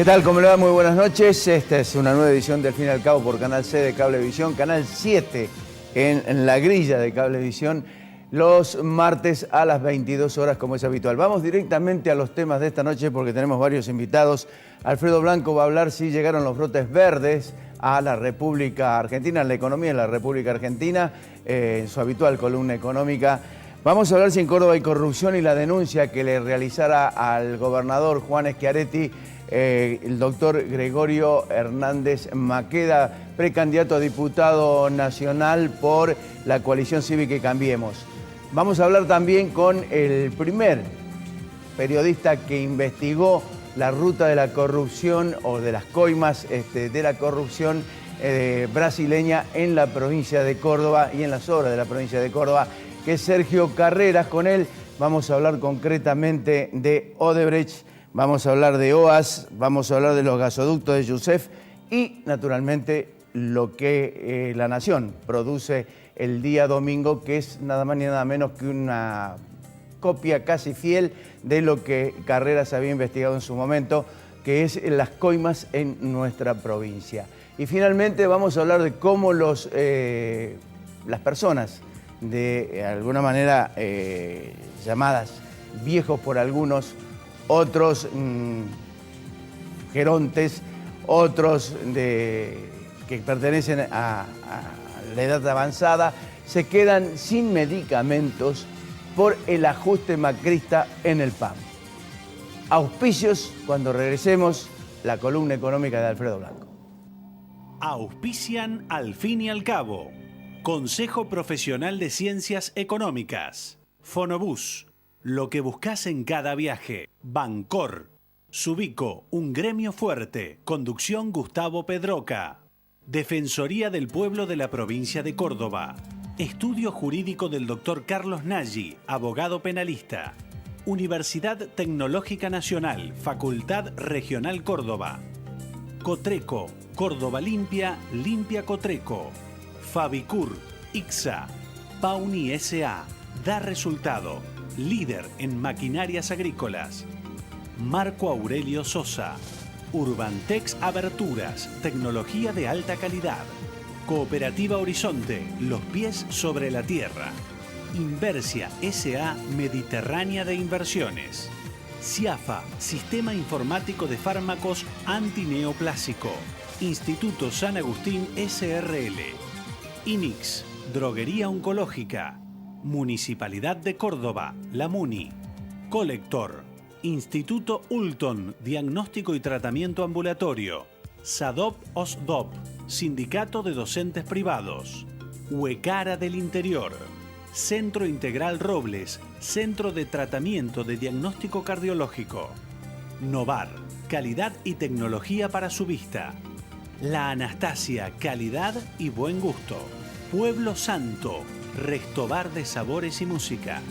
¿Qué tal? ¿Cómo le va? Muy buenas noches. Esta es una nueva edición de Al Fin y al Cabo por Canal C de Cablevisión, Canal 7 en la grilla de Cablevisión, los martes a las 22 horas como es habitual. Vamos directamente a los temas de esta noche porque tenemos varios invitados. Alfredo Blanco va a hablar si llegaron los brotes verdes a la República Argentina, a la economía de la República Argentina, en su habitual columna económica. Vamos a hablar si en Córdoba hay corrupción y la denuncia que le realizara al gobernador Juan Schiaretti el doctor Gregorio Hernández Maqueda, precandidato a diputado nacional por la coalición Cívica y Cambiemos. Vamos a hablar también con el primer periodista que investigó la ruta de la corrupción o de las coimas de la corrupción brasileña en la provincia de Córdoba y en las obras de la provincia de Córdoba, que es Sergio Carreras. Con él vamos a hablar concretamente de Odebrecht, vamos a hablar de OAS, vamos a hablar de los gasoductos de Yusef y, naturalmente, lo que La Nación produce el día domingo, que es nada más ni nada menos que una copia casi fiel de lo que Carreras había investigado en su momento, que es las coimas en nuestra provincia. Y finalmente vamos a hablar de cómo las personas, de alguna manera llamadas viejos por algunos, otros gerontes, otros que pertenecen a la edad avanzada, se quedan sin medicamentos por el ajuste macrista en el PAM. Auspicios, cuando regresemos, la columna económica de Alfredo Blanco. Auspician Al Fin y al Cabo. Consejo Profesional de Ciencias Económicas. Fonobús. Lo que buscas en cada viaje. Bancor. Subico, un gremio fuerte. Conducción Gustavo Pedroca. Defensoría del Pueblo de la Provincia de Córdoba. Estudio Jurídico del Dr. Carlos Nagy, abogado penalista. Universidad Tecnológica Nacional, Facultad Regional Córdoba. Cotreco, Córdoba Limpia, Limpia Cotreco. Fabicur, ICSA. Pauni S.A. Da resultado. Líder en maquinarias agrícolas. Marco Aurelio Sosa. Urbantex Aberturas, tecnología de alta calidad. Cooperativa Horizonte, los pies sobre la tierra. Inversia S.A. Mediterránea de Inversiones. CIAFA, Sistema Informático de Fármacos Antineoplásico. Instituto San Agustín S.R.L. INIX, Droguería Oncológica. Municipalidad de Córdoba, La Muni. Colector. Instituto Ulton, Diagnóstico y Tratamiento Ambulatorio. SADOP OSDOP, Sindicato de Docentes Privados. Huecara del Interior. Centro Integral Robles, Centro de Tratamiento de Diagnóstico Cardiológico. Novar, calidad y tecnología para su vista. La Anastasia, calidad y buen gusto. Pueblo Santo, Restobar de Sabores y Música.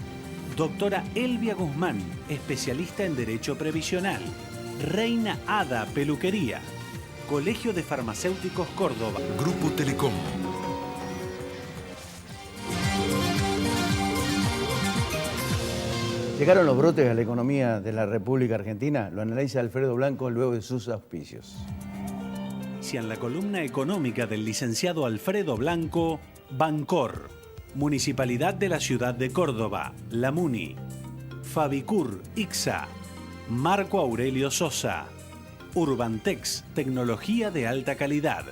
Doctora Elvia Guzmán, especialista en Derecho Previsional. Reina Ada Peluquería. Colegio de Farmacéuticos Córdoba. Grupo Telecom. ¿Llegaron los brotes a la economía de la República Argentina? Lo analiza Alfredo Blanco luego de sus auspicios. Si en la columna económica del licenciado Alfredo Blanco, Bancor. Municipalidad de la Ciudad de Córdoba, La Muni. Fabicur, ICSA. Marco Aurelio Sosa. Urbantex, tecnología de alta calidad.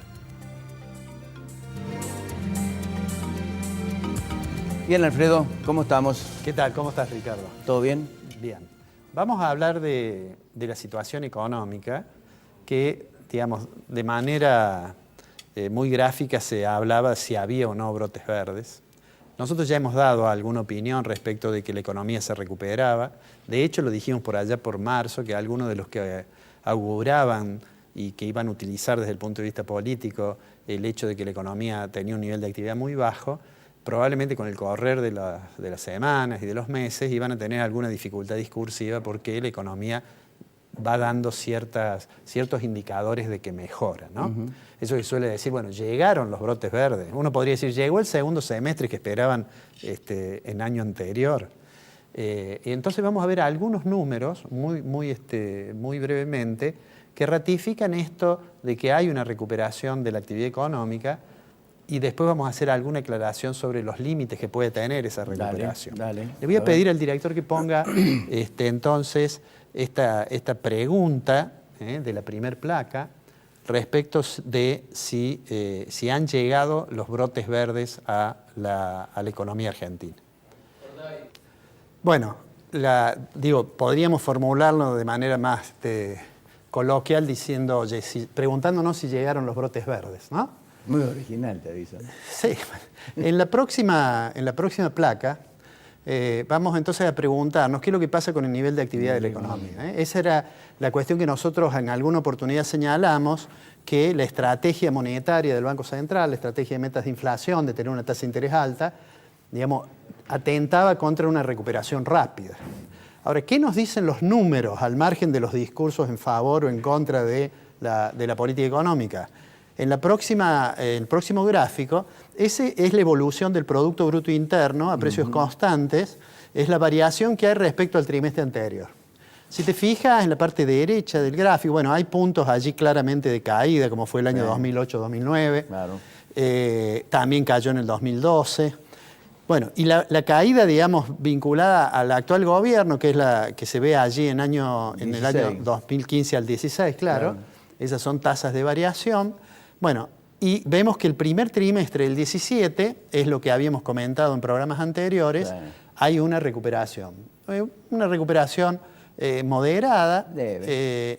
Bien, Alfredo, ¿cómo estamos? ¿Qué tal? ¿Cómo estás, Ricardo? ¿Todo bien? Bien. Vamos a hablar de la situación económica que, digamos, de manera muy gráfica se hablaba si había o no brotes verdes. Nosotros ya hemos dado alguna opinión respecto de que la economía se recuperaba. De hecho, lo dijimos por allá por marzo, que algunos de los que auguraban y que iban a utilizar desde el punto de vista político el hecho de que la economía tenía un nivel de actividad muy bajo, probablemente con el correr de las semanas y de los meses iban a tener alguna dificultad discursiva porque la economía va dando ciertos indicadores de que mejora, ¿no? Eso que suele decir, bueno, llegaron los brotes verdes. Uno podría decir, llegó el segundo semestre que esperaban en año anterior. Y entonces vamos a ver algunos números muy brevemente que ratifican esto de que hay una recuperación de la actividad económica, y después vamos a hacer alguna aclaración sobre los límites que puede tener esa recuperación. Dale. Le voy a pedir al director que ponga entonces esta pregunta de la primer placa respecto de si han llegado los brotes verdes a la economía argentina. Bueno, podríamos formularlo de manera más coloquial diciendo, preguntándonos si llegaron los brotes verdes, ¿no? Muy original, te aviso. Sí. En la próxima placa vamos entonces a preguntarnos qué es lo que pasa con el nivel de actividad de la economía. Esa era la cuestión que nosotros en alguna oportunidad señalamos, que la estrategia monetaria del Banco Central, la estrategia de metas de inflación, de tener una tasa de interés alta, digamos, atentaba contra una recuperación rápida. Ahora, ¿qué nos dicen los números al margen de los discursos en favor o en contra de la política económica? En el próximo gráfico, ese es la evolución del Producto Bruto Interno a precios constantes, es la variación que hay respecto al trimestre anterior. Si te fijas en la parte derecha del gráfico, bueno, hay puntos allí claramente de caída, como fue el año 2008-2009, Claro. También cayó en el 2012. Bueno, y la caída, digamos, vinculada al actual gobierno, que es la que se ve allí en el año 2015 al 16, claro. Esas son tasas de variación. Bueno, y vemos que el primer trimestre del 17, es lo que habíamos comentado en programas anteriores, hay una recuperación. Una recuperación moderada.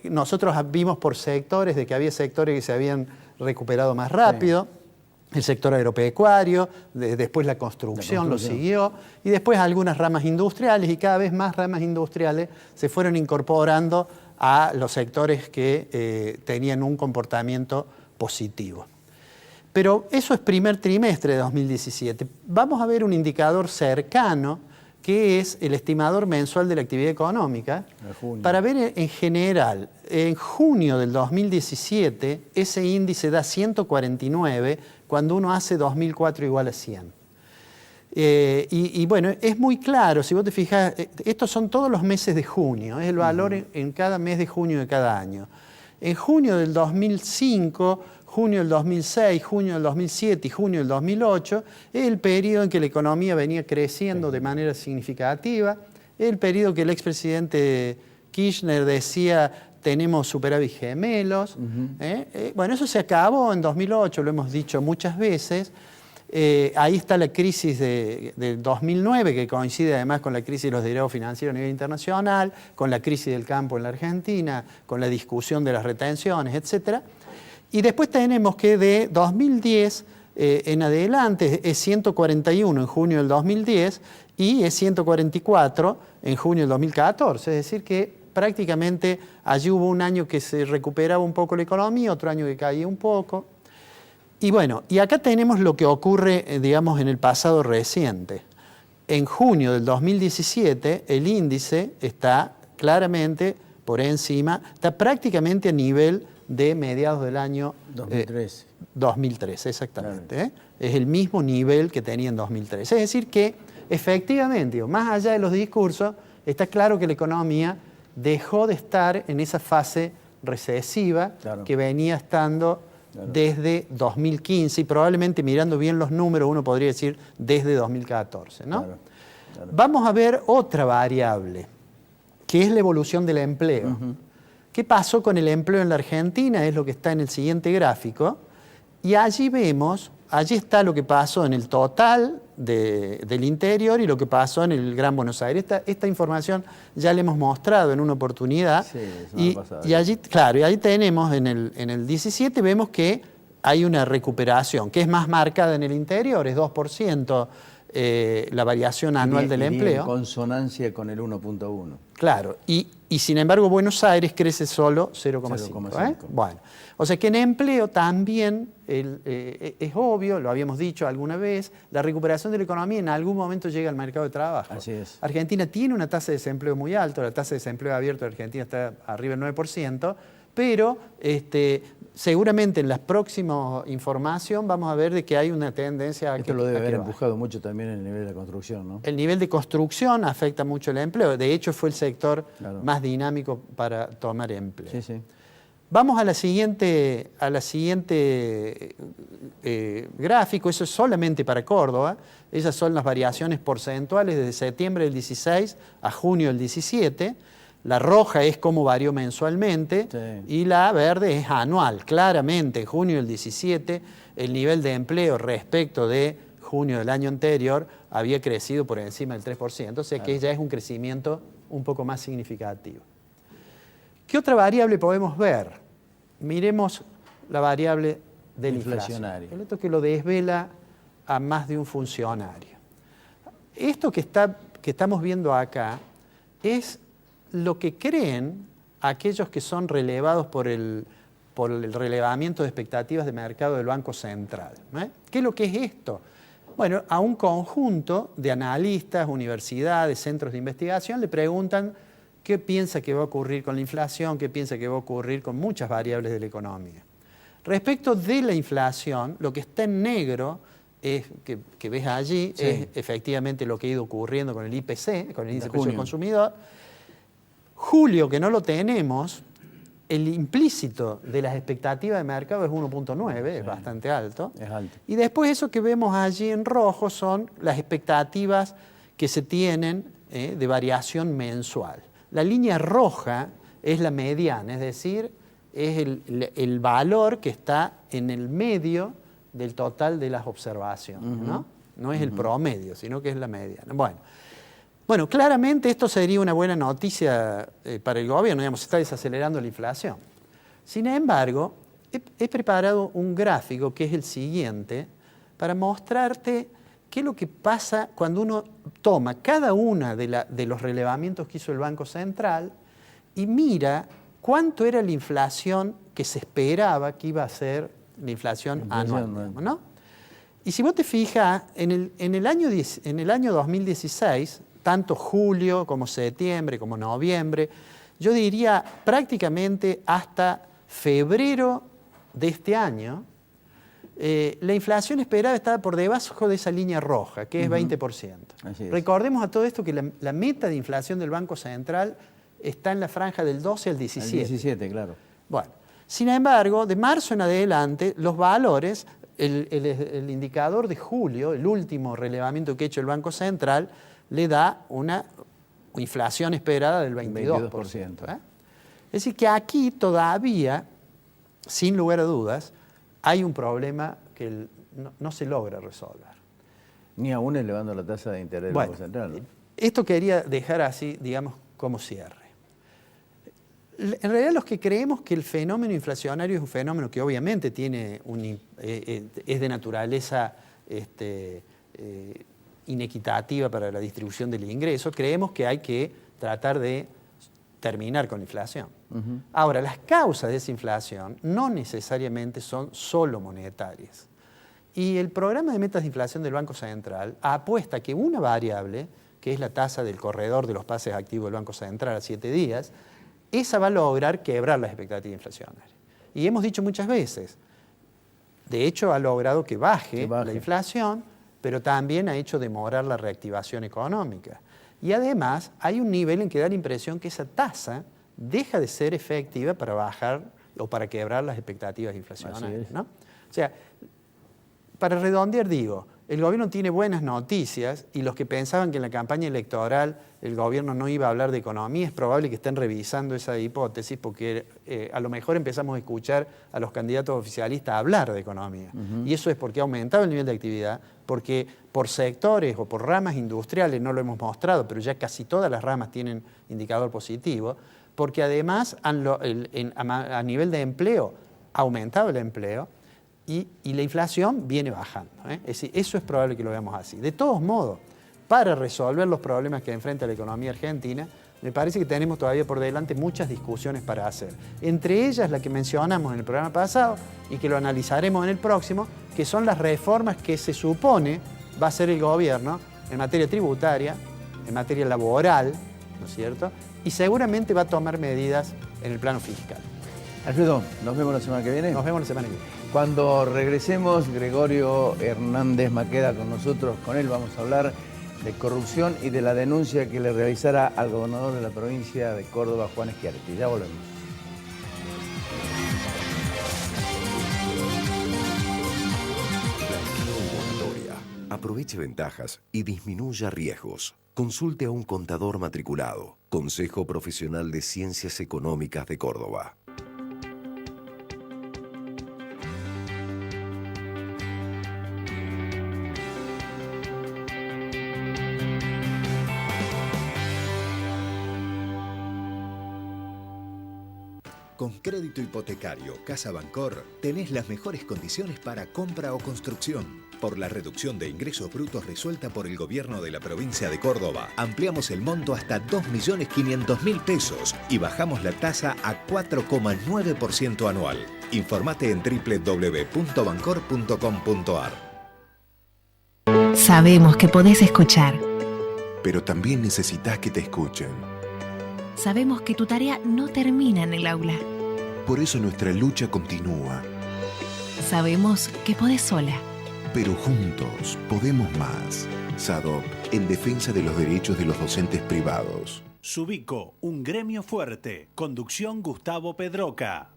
Nosotros vimos por sectores, de que había sectores que se habían recuperado más rápido. El sector agropecuario, después la construcción lo siguió, y después algunas ramas industriales, y cada vez más ramas industriales se fueron incorporando a los sectores que tenían un comportamiento positivo. Pero eso es primer trimestre de 2017. Vamos a ver un indicador cercano, que es el estimador mensual de la actividad económica, para ver en general. En junio del 2017, ese índice da 149, cuando uno hace 2004 igual a 100. Y bueno, es muy claro, si vos te fijas, estos son todos los meses de junio, es el valor en cada mes de junio de cada año. En junio del 2005, junio del 2006, junio del 2007 y junio del 2008, es el periodo en que la economía venía creciendo de manera significativa, es el periodo que el expresidente Kirchner decía tenemos superávit gemelos. Bueno, eso se acabó en 2008, lo hemos dicho muchas veces. Ahí está la crisis de 2009, que coincide además con la crisis de los derivados financieros a nivel internacional, con la crisis del campo en la Argentina, con la discusión de las retenciones, etc. Y después tenemos que de 2010 en adelante es 141 en junio del 2010 y es 144 en junio del 2014. Es decir que prácticamente allí hubo un año que se recuperaba un poco la economía, otro año que caía un poco. Y bueno, y acá tenemos lo que ocurre, digamos, en el pasado reciente. En junio del 2017, el índice está claramente por encima, está prácticamente a nivel de mediados del año 2013. 2013, exactamente. Es el mismo nivel que tenía en 2013. Es decir que, efectivamente, más allá de los discursos, está claro que la economía dejó de estar en esa fase recesiva que venía estando desde 2015 y probablemente mirando bien los números uno podría decir desde 2014, ¿no? Vamos a ver otra variable, que es la evolución del empleo. ¿Qué pasó con el empleo en la Argentina? Es lo que está en el siguiente gráfico. Y allí vemos, allí está lo que pasó en el total del interior y lo que pasó en el Gran Buenos Aires. Esta información ya la hemos mostrado en una oportunidad. Sí, y allí, claro, y ahí tenemos en el 17 vemos que hay una recuperación, que es más marcada en el interior, es 2% la variación anual del empleo. En consonancia con el 1.1. Claro, y sin embargo Buenos Aires crece solo 0,5. Bueno, o sea que en empleo también es obvio, lo habíamos dicho alguna vez, la recuperación de la economía en algún momento llega al mercado de trabajo. Así es. Argentina tiene una tasa de desempleo muy alta, la tasa de desempleo abierto de Argentina está arriba del 9%, pero seguramente en la próxima información vamos a ver de que hay una tendencia a que... Esto lo debe haber empujado mucho también el nivel de la construcción, ¿no? El nivel de construcción afecta mucho el empleo. De hecho, fue el sector más dinámico para tomar empleo. Sí, sí. Vamos a la siguiente gráfico, eso es solamente para Córdoba. Esas son las variaciones porcentuales desde septiembre del 16 a junio del 17. La roja es cómo varió mensualmente, sí, y la verde es anual. Claramente, en junio del 17, el nivel de empleo respecto de junio del año anterior había crecido por encima del 3%, o sea que ya es un crecimiento un poco más significativo. ¿Qué otra variable podemos ver? Miremos la variable del inflacionario. Esto que lo desvela a más de un funcionario. Esto que estamos viendo acá es lo que creen aquellos que son relevados por el relevamiento de expectativas de mercado del Banco Central. ¿Qué es lo que es esto? Bueno, a un conjunto de analistas, universidades, centros de investigación le preguntan qué piensa que va a ocurrir con la inflación, qué piensa que va a ocurrir con muchas variables de la economía. Respecto de la inflación, lo que está en negro es, que ves allí, sí, es efectivamente lo que ha ido ocurriendo con el IPC, con el índice de precio del consumidor. Julio, que no lo tenemos, el implícito de las expectativas de mercado es 1.9, sí, es bastante alto. Es alto. Y después eso que vemos allí en rojo son las expectativas que se tienen de variación mensual. La línea roja es la mediana, es decir, es el valor que está en el medio del total de las observaciones, ¿no? No es el promedio, sino que es la mediana. Bueno, claramente esto sería una buena noticia para el gobierno, digamos, se está desacelerando la inflación. Sin embargo, he preparado un gráfico que es el siguiente para mostrarte qué es lo que pasa cuando uno toma cada una de los relevamientos que hizo el Banco Central y mira cuánto era la inflación que se esperaba que iba a ser la inflación anual, ¿no? Y si vos te fijas, en el año 2016, tanto julio como septiembre como noviembre, yo diría prácticamente hasta febrero de este año, la inflación esperada estaba por debajo de esa línea roja, que es 20%. Así es. Recordemos a todo esto que la meta de inflación del Banco Central está en la franja del 12 al 17. El 17, claro. Bueno, sin embargo, de marzo en adelante, los valores, el indicador de julio, el último relevamiento que ha hecho el Banco Central, le da una inflación esperada del 22%. Es decir, que aquí todavía, sin lugar a dudas, hay un problema que no se logra resolver. Ni aún elevando la tasa de interés del Banco Central, ¿no? Esto quería dejar así, digamos, como cierre. En realidad, los que creemos que el fenómeno inflacionario es un fenómeno que obviamente tiene es de naturaleza inequitativa para la distribución del ingreso, creemos que hay que tratar de terminar con la inflación. Ahora, las causas de esa inflación no necesariamente son solo monetarias. Y el programa de metas de inflación del Banco Central apuesta que una variable, que es la tasa del corredor de los pases activos del Banco Central a 7 días, esa va a lograr quebrar las expectativas inflacionarias. Y hemos dicho muchas veces, de hecho ha logrado que baje la inflación, pero también ha hecho demorar la reactivación económica. Y además hay un nivel en que da la impresión que esa tasa deja de ser efectiva para bajar o para quebrar las expectativas inflacionarias, ¿no? O sea, para redondear digo, el gobierno tiene buenas noticias y los que pensaban que en la campaña electoral el gobierno no iba a hablar de economía, es probable que estén revisando esa hipótesis porque a lo mejor empezamos a escuchar a los candidatos oficialistas hablar de economía. Y eso es porque ha aumentado el nivel de actividad, porque por sectores o por ramas industriales, no lo hemos mostrado, pero ya casi todas las ramas tienen indicador positivo, porque además a nivel de empleo ha aumentado el empleo, y la inflación viene bajando. Es decir, eso es probable que lo veamos así. De todos modos, para resolver los problemas que enfrenta la economía argentina, me parece que tenemos todavía por delante muchas discusiones para hacer. Entre ellas la que mencionamos en el programa pasado y que lo analizaremos en el próximo, que son las reformas que se supone va a hacer el gobierno en materia tributaria, en materia laboral, ¿no es cierto? Y seguramente va a tomar medidas en el plano fiscal. Alfredo, ¿nos vemos la semana que viene? Nos vemos la semana que viene. Cuando regresemos, Gregorio Hernández Maqueda con nosotros. Con él vamos a hablar de corrupción y de la denuncia que le realizara al gobernador de la provincia de Córdoba, Juan Schiaretti. Ya volvemos. Aproveche ventajas y disminuya riesgos. Consulte a un contador matriculado. Consejo Profesional de Ciencias Económicas de Córdoba. Con crédito hipotecario Casa Bancor tenés las mejores condiciones para compra o construcción. Por la reducción de ingresos brutos resuelta por el gobierno de la provincia de Córdoba, ampliamos el monto hasta 2.500.000 pesos y bajamos la tasa a 4,9% anual. Informate en www.bancor.com.ar. Sabemos que podés escuchar. Pero también necesitas que te escuchen. Sabemos que tu tarea no termina en el aula. Por eso nuestra lucha continúa. Sabemos que podés sola. Pero juntos podemos más. SADOP, en defensa de los derechos de los docentes privados. Subico, un gremio fuerte. Conducción Gustavo Pedroca.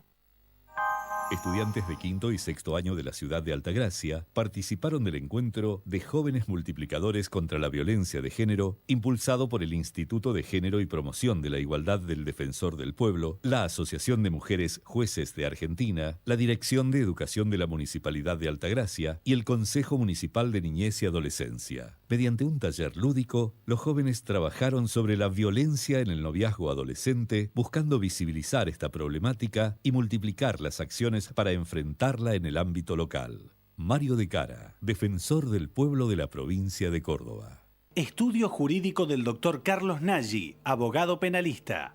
Estudiantes de quinto y sexto año de la ciudad de Altagracia participaron del encuentro de Jóvenes Multiplicadores contra la Violencia de Género, impulsado por el Instituto de Género y Promoción de la Igualdad del Defensor del Pueblo, la Asociación de Mujeres Jueces de Argentina, la Dirección de Educación de la Municipalidad de Altagracia y el Consejo Municipal de Niñez y Adolescencia. Mediante un taller lúdico, los jóvenes trabajaron sobre la violencia en el noviazgo adolescente, buscando visibilizar esta problemática y multiplicar las acciones para enfrentarla en el ámbito local. Mario de Cara, defensor del pueblo de la provincia de Córdoba. Estudio jurídico del Dr. Carlos Nagy, abogado penalista.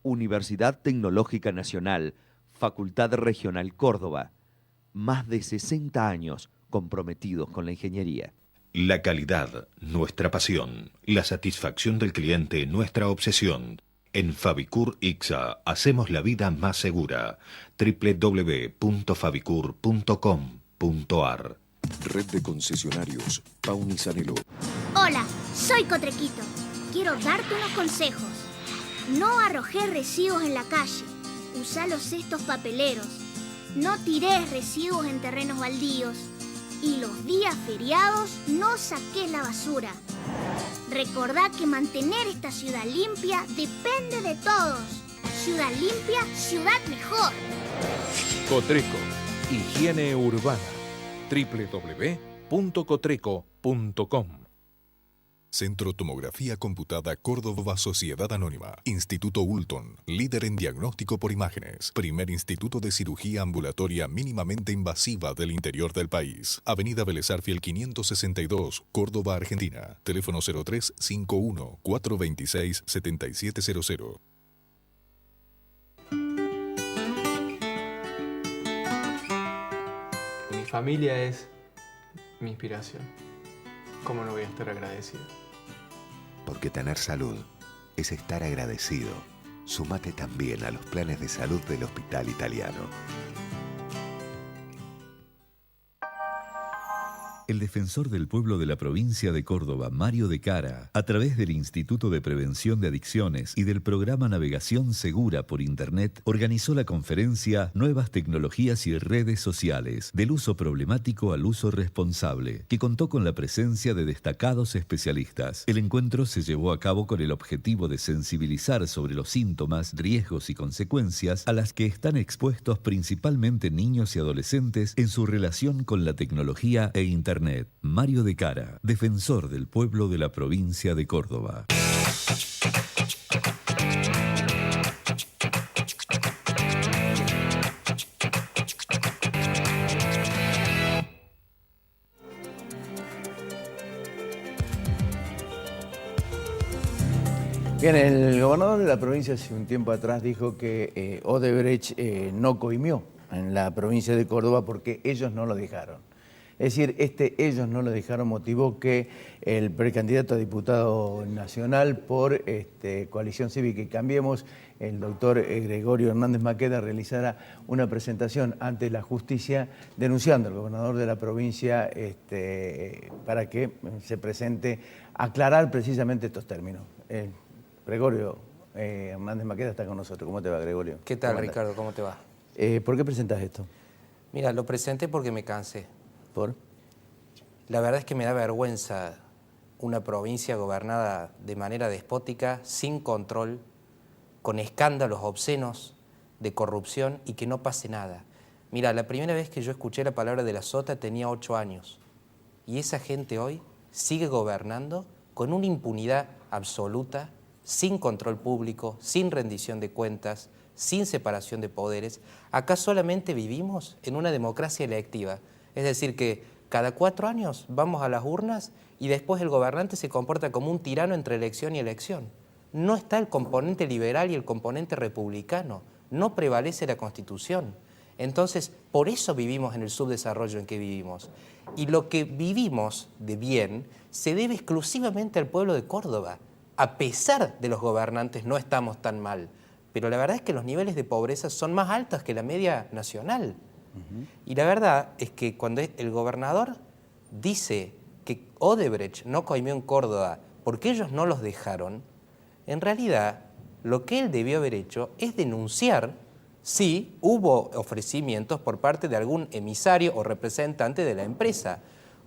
Universidad Tecnológica Nacional, Facultad Regional Córdoba. Más de 60 años comprometidos con la ingeniería. La calidad, nuestra pasión. La satisfacción del cliente, nuestra obsesión. En Fabicur Ixa hacemos la vida más segura. www.fabicur.com.ar. Red de concesionarios Pauni Sanelo. Hola, soy Cotrequito. Quiero darte unos consejos. No arrojes residuos en la calle. Usa los cestos papeleros. No tires residuos en terrenos baldíos. Y los días feriados no saques la basura. Recordá que mantener esta ciudad limpia depende de todos. Ciudad limpia, ciudad mejor. Cotreco, higiene urbana. www.cotreco.com. Centro Tomografía Computada Córdoba Sociedad Anónima. Instituto Ulton, líder en diagnóstico por imágenes. Primer instituto de cirugía ambulatoria mínimamente invasiva del interior del país. Avenida Vélez Arfiel 562, Córdoba, Argentina. Teléfono 0351-426-7700. Mi familia es mi inspiración. ¿Cómo no voy a estar agradecido? Porque tener salud es estar agradecido. Súmate también a los planes de salud del Hospital Italiano. El defensor del pueblo de la provincia de Córdoba, Mario de Cara, a través del Instituto de Prevención de Adicciones y del programa Navegación Segura por Internet, organizó la conferencia Nuevas Tecnologías y Redes Sociales, del uso problemático al uso responsable, que contó con la presencia de destacados especialistas. El encuentro se llevó a cabo con el objetivo de sensibilizar sobre los síntomas, riesgos y consecuencias a las que están expuestos principalmente niños y adolescentes en su relación con la tecnología e Internet. Mario de Cara, defensor del pueblo de la provincia de Córdoba. Bien, el gobernador de la provincia hace un tiempo atrás dijo que Odebrecht no coimió en la provincia de Córdoba porque ellos no lo dejaron. Es decir, ellos no lo dejaron, motivó que el precandidato a diputado nacional por Coalición Cívica y Cambiemos, el doctor Gregorio Hernández Maqueda, realizara una presentación ante la justicia denunciando al gobernador de la provincia para que se presente a aclarar precisamente estos términos. Gregorio Hernández Maqueda está con nosotros. ¿Cómo te va, Gregorio? ¿Qué tal, Ricardo? ¿Cómo te va? ¿Por qué presentás esto? Mira, lo presenté porque me cansé. ¿Por? La verdad es que me da vergüenza una provincia gobernada de manera despótica, sin control, con escándalos obscenos de corrupción y que no pase nada. Mira, la primera vez que yo escuché la palabra de la Sota tenía 8 años y esa gente hoy sigue gobernando con una impunidad absoluta, sin control público, sin rendición de cuentas, sin separación de poderes. Acá solamente vivimos en una democracia electiva, es decir que cada 4 años vamos a las urnas y después el gobernante se comporta como un tirano entre elección y elección. No está el componente liberal y el componente republicano, no prevalece la Constitución. Entonces, por eso vivimos en el subdesarrollo en que vivimos. Y lo que vivimos de bien se debe exclusivamente al pueblo de Córdoba. A pesar de los gobernantes no estamos tan mal, pero la verdad es que los niveles de pobreza son más altos que la media nacional. Y la verdad es que cuando el gobernador dice que Odebrecht no coimió en Córdoba porque ellos no los dejaron, en realidad lo que él debió haber hecho es denunciar si hubo ofrecimientos por parte de algún emisario o representante de la empresa.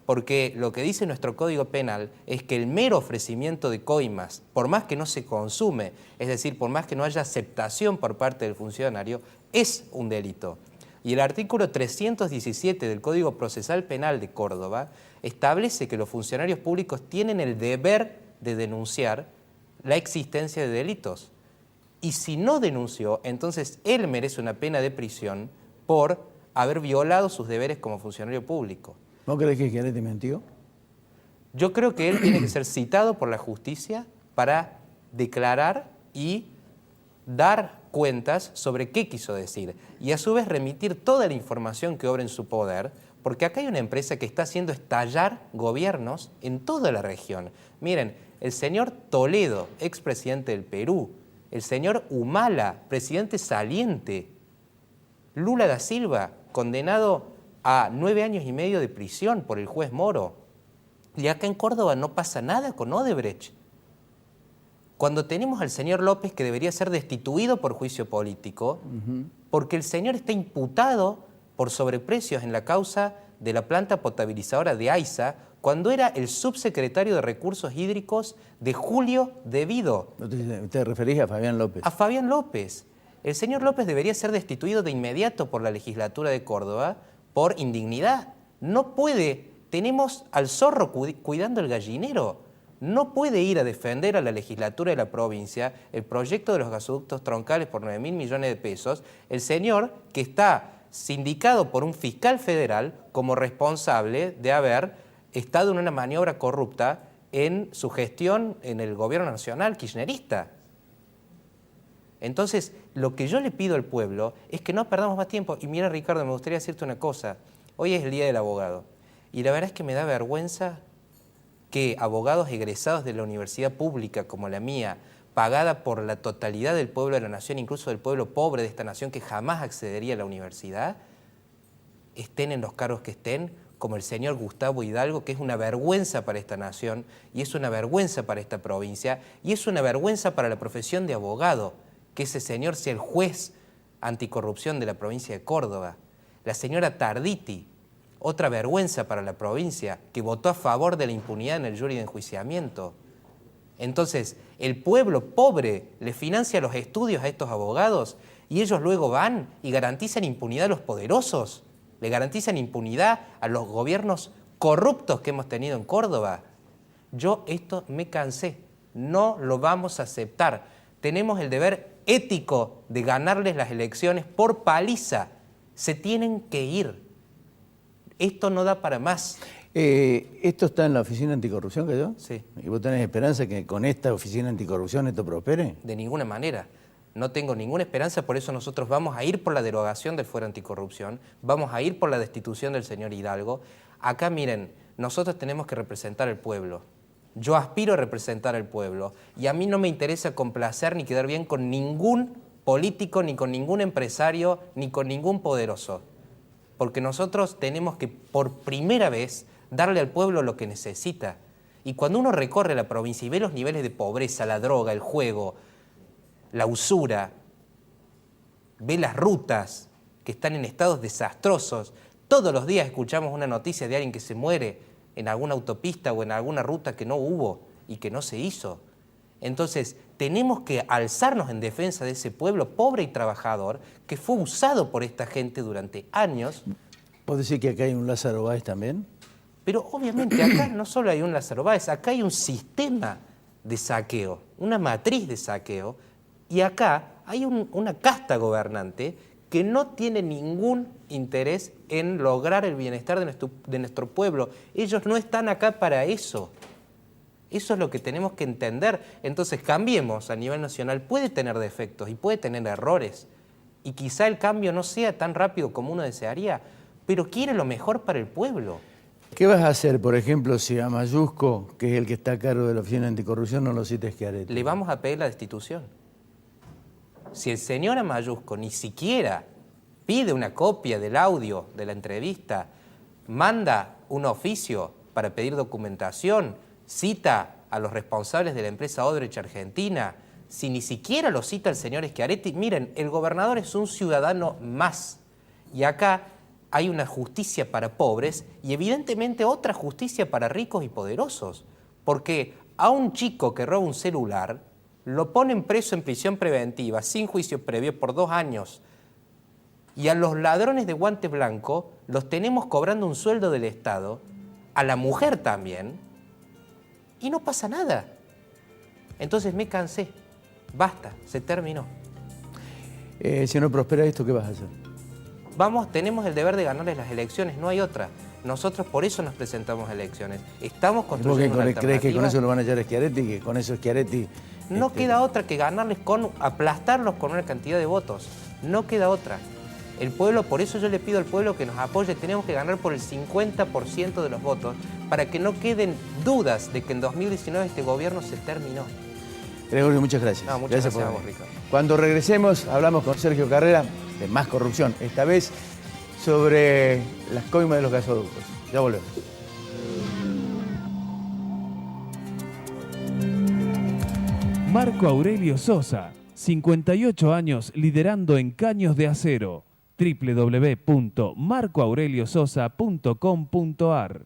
Porque lo que dice nuestro Código Penal es que el mero ofrecimiento de coimas, por más que no se consume, es decir, por más que no haya aceptación por parte del funcionario, es un delito. Y el artículo 317 del Código Procesal Penal de Córdoba establece que los funcionarios públicos tienen el deber de denunciar la existencia de delitos. Y si no denunció, entonces él merece una pena de prisión por haber violado sus deberes como funcionario público. ¿No crees que Schiaretti mintió? Yo creo que él tiene que ser citado por la justicia para declarar y dar cuentas sobre qué quiso decir y a su vez remitir toda la información que obra en su poder, porque acá hay una empresa que está haciendo estallar gobiernos en toda la región. Miren, el señor Toledo, expresidente del Perú, el señor Humala, presidente saliente, Lula da Silva, condenado a 9 años y medio de prisión por el juez Moro. Y acá en Córdoba no pasa nada con Odebrecht. Cuando tenemos al señor López que debería ser destituido por juicio político, porque el señor está imputado por sobreprecios en la causa de la planta potabilizadora de AISA, cuando era el subsecretario de Recursos Hídricos de Julio Devido. ¿Te referís a Fabián López? A Fabián López. El señor López debería ser destituido de inmediato por la legislatura de Córdoba por indignidad. No puede, tenemos al zorro cuidando el gallinero. No puede ir a defender a la legislatura de la provincia el proyecto de los gasoductos troncales por 9.000 millones de pesos, el señor que está sindicado por un fiscal federal como responsable de haber estado en una maniobra corrupta en su gestión en el gobierno nacional kirchnerista. Entonces, lo que yo le pido al pueblo es que no perdamos más tiempo. Y mira, Ricardo, me gustaría decirte una cosa. Hoy es el Día del Abogado. Y la verdad es que me da vergüenza que abogados egresados de la universidad pública como la mía, pagada por la totalidad del pueblo de la nación, incluso del pueblo pobre de esta nación que jamás accedería a la universidad, estén en los cargos que estén, como el señor Gustavo Hidalgo, que es una vergüenza para esta nación, y es una vergüenza para esta provincia, y es una vergüenza para la profesión de abogado, que ese señor sea el juez anticorrupción de la provincia de Córdoba. La señora Tarditi, otra vergüenza para la provincia, que votó a favor de la impunidad en el jury de enjuiciamiento. Entonces, el pueblo pobre le financia los estudios a estos abogados y ellos luego van y garantizan impunidad a los poderosos, le garantizan impunidad a los gobiernos corruptos que hemos tenido en Córdoba. Yo esto me cansé, no lo vamos a aceptar. Tenemos el deber ético de ganarles las elecciones por paliza. Se tienen que ir. Esto no da para más. ¿Esto está en la Oficina Anticorrupción, que yo? Sí. ¿Y vos tenés esperanza que con esta Oficina Anticorrupción esto prospere? De ninguna manera. No tengo ninguna esperanza, por eso nosotros vamos a ir por la derogación del fuero anticorrupción, vamos a ir por la destitución del señor Hidalgo. Acá, miren, nosotros tenemos que representar al pueblo. Yo aspiro a representar al pueblo y a mí no me interesa complacer ni quedar bien con ningún político, ni con ningún empresario, ni con ningún poderoso. Porque nosotros tenemos que, por primera vez, darle al pueblo lo que necesita. Y cuando uno recorre la provincia y ve los niveles de pobreza, la droga, el juego, la usura, ve las rutas que están en estados desastrosos, todos los días escuchamos una noticia de alguien que se muere en alguna autopista o en alguna ruta que no hubo y que no se hizo. Entonces, tenemos que alzarnos en defensa de ese pueblo pobre y trabajador que fue usado por esta gente durante años. ¿Puedo decir que acá hay un Lázaro Báez también? Pero obviamente acá no solo hay un Lázaro Báez, acá hay un sistema de saqueo, una matriz de saqueo, y acá hay una casta gobernante que no tiene ningún interés en lograr el bienestar de nuestro pueblo. Ellos no están acá para eso. Eso es lo que tenemos que entender. Entonces cambiemos a nivel nacional. Puede tener defectos y puede tener errores. Y quizá el cambio no sea tan rápido como uno desearía, pero quiere lo mejor para el pueblo. ¿Qué vas a hacer, por ejemplo, si a Mayusco, que es el que está a cargo de la Oficina Anticorrupción, no lo cita Schiaretti? Le vamos a pedir la destitución. Si el señor Amayusco ni siquiera pide una copia del audio de la entrevista, manda un oficio para pedir documentación, cita a los responsables de la empresa Odebrecht Argentina, si ni siquiera lo cita el señor Schiaretti, miren, el gobernador es un ciudadano más. Y acá hay una justicia para pobres y evidentemente otra justicia para ricos y poderosos. Porque a un chico que roba un celular lo ponen preso en prisión preventiva sin juicio previo por 2 años. Y a los ladrones de guante blanco los tenemos cobrando un sueldo del Estado, a la mujer también, y no pasa nada. Entonces me cansé. Basta, se terminó. Si no prospera esto, ¿qué vas a hacer? Tenemos el deber de ganarles las elecciones, no hay otra. Nosotros por eso nos presentamos a elecciones. Estamos construyendo una alternativa. ¿Crees que con eso lo van a echar a Schiaretti? ¿Que con eso Schiaretti...? No queda otra que ganarles aplastarlos con una cantidad de votos. No queda otra. El pueblo, por eso yo le pido al pueblo que nos apoye, tenemos que ganar por el 50% de los votos para que no queden dudas de que en 2019 este gobierno se terminó. Gregorio, muchas gracias. No, muchas gracias a vos, Ricardo. Cuando regresemos, hablamos con Sergio Carrera de más corrupción, esta vez sobre las coimas de los gasoductos. Ya volvemos. Marco Aurelio Sosa, 58 años liderando en caños de acero. www.marcoaureliososa.com.ar.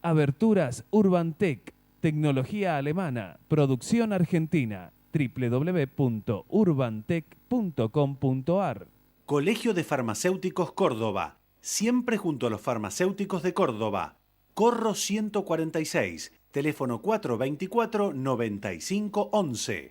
Aberturas Urbantec, tecnología alemana, producción argentina. www.urbantec.com.ar. Colegio de Farmacéuticos Córdoba, siempre junto a los farmacéuticos de Córdoba. Corro 146, teléfono 424-9511.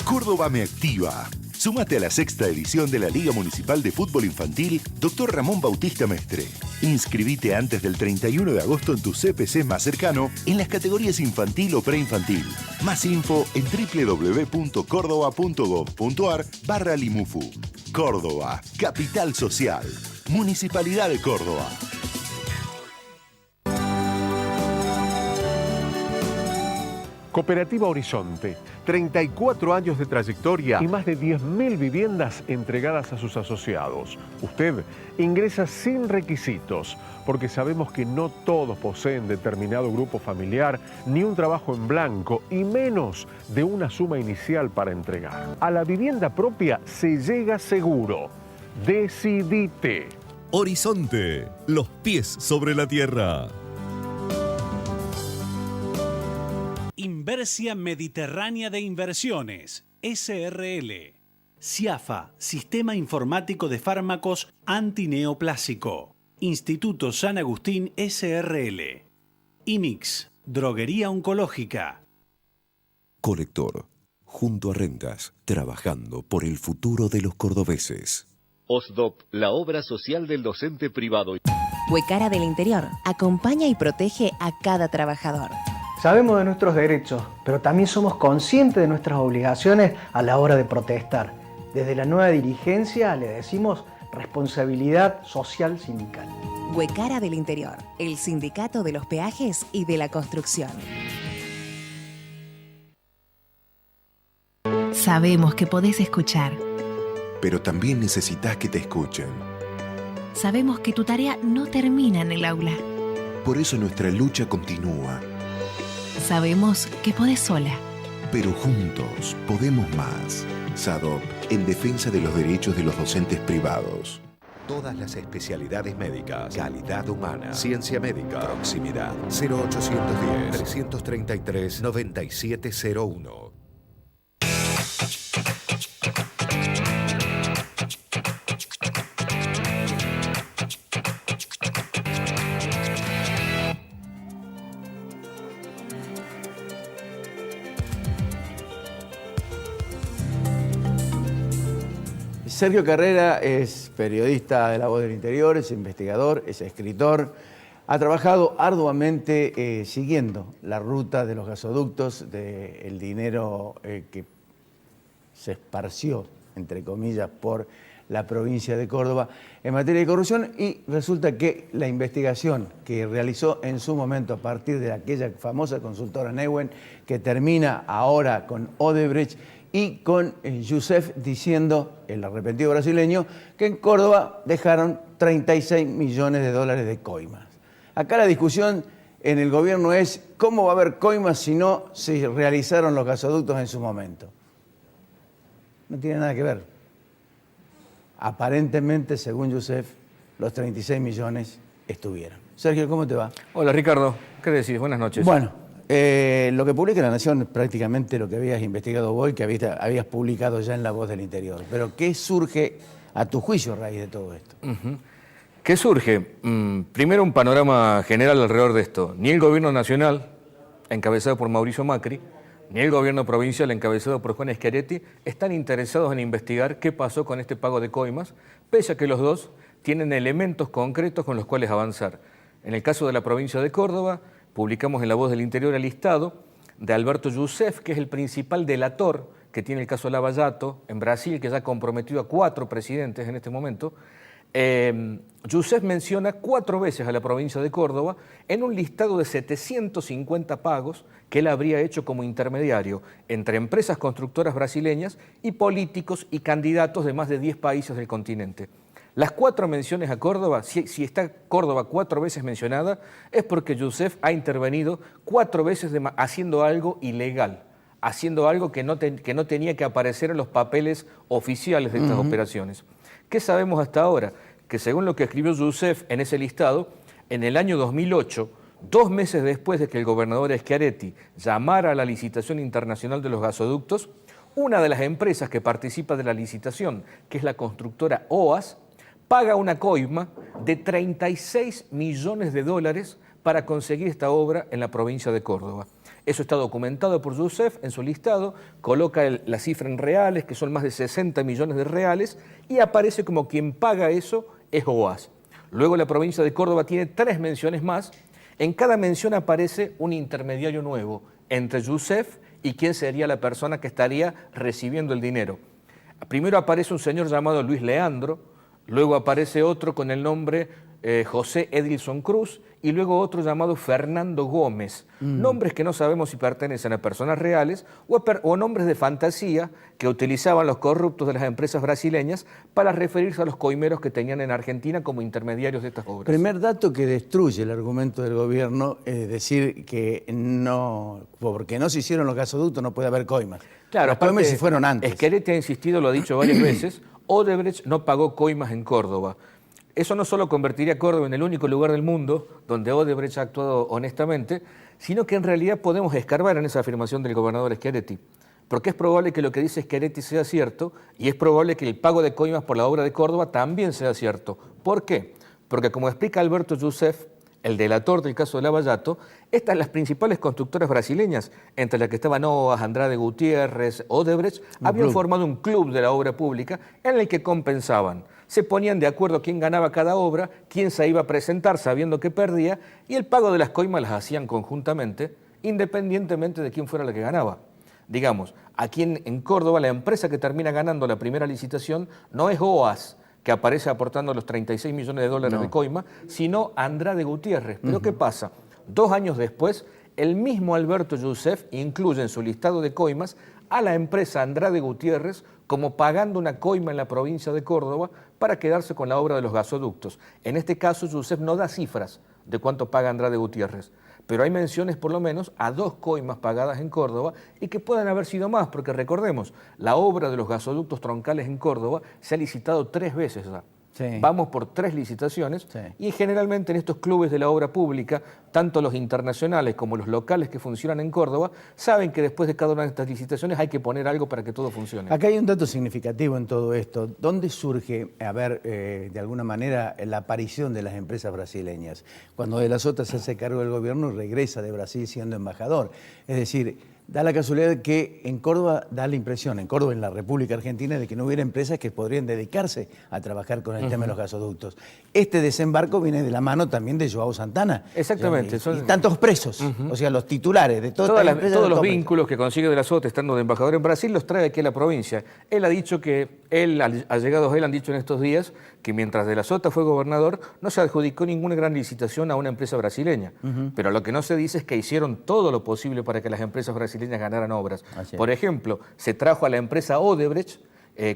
Córdoba me activa. Súmate a la 6ª edición de la Liga Municipal de Fútbol Infantil Dr. Ramón Bautista Mestre. Inscribite antes del 31 de agosto en tu CPC más cercano en las categorías infantil o preinfantil. Más info en www.cordoba.gov.ar/Limufu. Córdoba, capital social. Municipalidad de Córdoba. Cooperativa Horizonte, 34 años de trayectoria y más de 10.000 viviendas entregadas a sus asociados. Usted ingresa sin requisitos, porque sabemos que no todos poseen determinado grupo familiar, ni un trabajo en blanco, y menos de una suma inicial para entregar. A la vivienda propia se llega seguro. Decidite. Horizonte, los pies sobre la tierra. Inversia Mediterránea de Inversiones, SRL. CIAFA, Sistema Informático de Fármacos Antineoplásico. Instituto San Agustín, SRL. IMIX, Droguería Oncológica. Colector, junto a Rentas, trabajando por el futuro de los cordobeses. OSDOP, la obra social del docente privado. Huecara del Interior, acompaña y protege a cada trabajador. Sabemos de nuestros derechos, pero también somos conscientes de nuestras obligaciones a la hora de protestar. Desde la nueva dirigencia le decimos responsabilidad social sindical. Huecara del Interior, el sindicato de los peajes y de la construcción. Sabemos que podés escuchar. Pero también necesitas que te escuchen. Sabemos que tu tarea no termina en el aula. Por eso nuestra lucha continúa. Sabemos que podés sola. Pero juntos podemos más. SADOP, en defensa de los derechos de los docentes privados. todas las especialidades médicas. Calidad humana. Ciencia médica. Proximidad. 0810-333-9701. Sergio Carrera es periodista de La Voz del Interior, es investigador, es escritor. Ha trabajado arduamente siguiendo la ruta de los gasoductos, del dinero que se esparció, entre comillas, por la provincia de Córdoba en materia de corrupción, y resulta que la investigación que realizó en su momento a partir de aquella famosa consultora Neuen, que termina ahora con Odebrecht, y con Youssef diciendo, el arrepentido brasileño, que en Córdoba dejaron 36 millones de dólares de coimas. Acá la discusión en el gobierno es cómo va a haber coimas si no se realizaron los gasoductos en su momento. No tiene nada que ver. Aparentemente, según Youssef, los 36 millones estuvieron. Sergio, ¿cómo te va? Hola Ricardo, ¿qué decís? Buenas noches. Bueno, lo que publica La Nación es prácticamente lo que habías investigado vos y que habías publicado ya en La Voz del Interior. Pero ¿qué surge a tu juicio a raíz de todo esto? ¿Qué surge? Primero un panorama general alrededor de esto. Ni el gobierno nacional, encabezado por Mauricio Macri, ni el gobierno provincial, encabezado por Juan Schiaretti, están interesados en investigar qué pasó con este pago de coimas, pese a que los dos tienen elementos concretos con los cuales avanzar. En el caso de la provincia de Córdoba, publicamos en La Voz del Interior el listado de Alberto Youssef, que es el principal delator que tiene el caso Lava Jato en Brasil, que ya ha comprometido a 4 presidentes en este momento. Youssef menciona 4 veces a la provincia de Córdoba en un listado de 750 pagos que él habría hecho como intermediario entre empresas constructoras brasileñas y políticos y candidatos de más de 10 países del continente. Las 4 menciones a Córdoba, si está Córdoba 4 veces mencionada, es porque Youssef ha intervenido 4 veces haciendo algo ilegal, haciendo algo que no tenía que aparecer en los papeles oficiales de estas operaciones. ¿Qué sabemos hasta ahora? Que según lo que escribió Youssef en ese listado, en el año 2008, 2 meses después de que el gobernador Schiaretti llamara a la licitación internacional de los gasoductos, una de las empresas que participa de la licitación, que es la constructora OAS, paga una coima de 36 millones de dólares para conseguir esta obra en la provincia de Córdoba. Eso está documentado por Youssef en su listado, coloca la cifra en reales, que son más de 60 millones de reales, y aparece como quien paga eso es OAS. Luego la provincia de Córdoba tiene 3 menciones más. En cada mención aparece un intermediario nuevo entre Youssef y quién sería la persona que estaría recibiendo el dinero. Primero aparece un señor llamado Luis Leandro, luego aparece otro con el nombre José Edilson Cruz y luego otro llamado Fernando Gómez. Nombres que no sabemos si pertenecen a personas reales o nombres de fantasía que utilizaban los corruptos de las empresas brasileñas para referirse a los coimeros que tenían en Argentina como intermediarios de estas obras. Primer dato que destruye el argumento del gobierno es decir que no, porque no se hicieron los gasoductos no puede haber coimas. Claro, las coimas se fueron antes. Schiaretti ha insistido, lo ha dicho varias veces, Odebrecht no pagó coimas en Córdoba. Eso no solo convertiría a Córdoba en el único lugar del mundo donde Odebrecht ha actuado honestamente, sino que en realidad podemos escarbar en esa afirmación del gobernador Schiaretti, porque es probable que lo que dice Schiaretti sea cierto y es probable que el pago de coimas por la obra de Córdoba también sea cierto. ¿Por qué? Porque como explica Alberto Youssef, el delator del caso de Lava Jato, estas las principales constructoras brasileñas, entre las que estaban OAS, Andrade Gutiérrez, Odebrecht, habían formado un club de la obra pública en el que compensaban. Se ponían de acuerdo quién ganaba cada obra, quién se iba a presentar sabiendo que perdía, y el pago de las coimas las hacían conjuntamente, independientemente de quién fuera la que ganaba. Digamos, aquí en Córdoba la empresa que termina ganando la primera licitación no es OAS, que aparece aportando los 36 millones de dólares de coima, sino Andrade Gutiérrez. Pero ¿qué pasa? 2 años después, el mismo Alberto Youssef incluye en su listado de coimas a la empresa Andrade Gutiérrez como pagando una coima en la provincia de Córdoba para quedarse con la obra de los gasoductos. En este caso, Youssef no da cifras de cuánto paga Andrade Gutiérrez, pero hay menciones por lo menos a 2 coimas pagadas en Córdoba y que pueden haber sido más, porque recordemos, la obra de los gasoductos troncales en Córdoba se ha licitado 3 veces ya. Vamos por 3 licitaciones y generalmente en estos clubes de la obra pública, tanto los internacionales como los locales que funcionan en Córdoba, saben que después de cada una de estas licitaciones hay que poner algo para que todo funcione. Acá hay un dato significativo en todo esto. ¿Dónde surge, de alguna manera, la aparición de las empresas brasileñas? Cuando De la Sota se hace cargo del gobierno, regresa de Brasil siendo embajador. Es decir, da la casualidad que en Córdoba, da la impresión, en Córdoba, en la República Argentina, de que no hubiera empresas que podrían dedicarse a trabajar con el tema de los gasoductos. Este desembarco viene de la mano también de Joao Santana. Exactamente. Y tantos presos, o sea, los titulares de todas las empresas. Todos los vínculos que consigue De la Sota estando de embajador en Brasil los trae aquí a la provincia. Él ha dicho que, allegados a él han dicho en estos días, que mientras De la Sota fue gobernador, no se adjudicó ninguna gran licitación a una empresa brasileña. Pero lo que no se dice es que hicieron todo lo posible para que las empresas brasileñas ganaran obras. Por ejemplo, se trajo a la empresa Odebrecht,